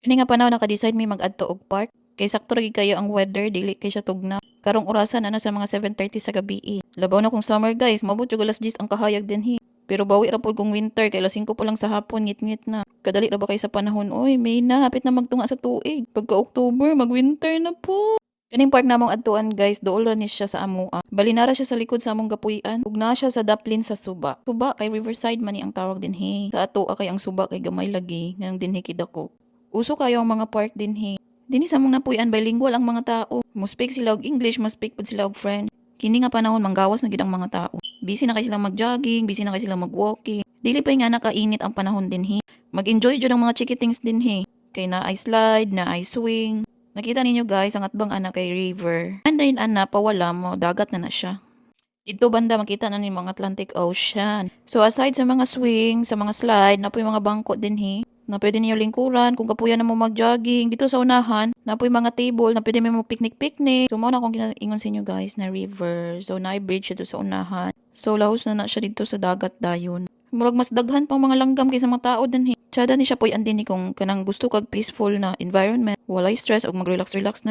Kani nga panahon naka-decide mi mag-adto og park. Kay sakto ra gid kayo ang weather, dili kay siya tugnaw. Karong orasan na sa mga 7:30 sa gabi. Labaw na kung summer guys, mabot jud alas 10 ang kahayag dinhi. Pero bawi ra pod kung winter kay alas 5 pa lang sa hapon ngit-ngit na. Kadali ra ba kay sa panahon? Oy, May na hapit na magtunga sa tuig. Pagka October, mag-winter na po. Kaning park namong adtuan guys, dool ra ni siya sa amoa. Balinara siya sa likod sa among gapuy-an. Ug naa siya sa daplin sa Suba. Suba kay Riverside man ni ang tawag dinhi. Sa ato kay ang Suba kay gamay lagi, ngang dinhi kidako. Uso kayo ang mga park dinhi. Dinhi sa mong napuy-an bilingual ang mga tao. Mo speak sila og English, mo speak pud sila og French. Kini nga panahon manggawas na gid ang mga tao. Busy na kay sila mag-jogging, busy na kay sila mag-walking. Dili pa nga nakainit ang panahon dinhi. Mag-enjoy jud ang mga chikitings dinhi. Kay na ay slide, na ay swing. Nakita ninyo guys, ang atbang ana kay river. Andayin ana pawala mo, dagat na siya. Dito banda makita na ni mga Atlantic Ocean. So aside sa mga swing, sa mga slide, napoy mga bangko dinhi na pwede niyo lingkuran kung kapuyan na mo mag-jogging dito sa unahan. Napoy mga table na pwede mo picnic-picnic. So mao na akong ginaingon sa inyo guys na river. So naay bridge dito sa unahan. So lahos na siya dito sa dagat dayon. Murag mas daghan pang mga langgam kaysa mga tao dinhi. Tsada ni siya poy andin ni kung kanang gusto kag peaceful na environment, walay stress ug mag-relax-relax na.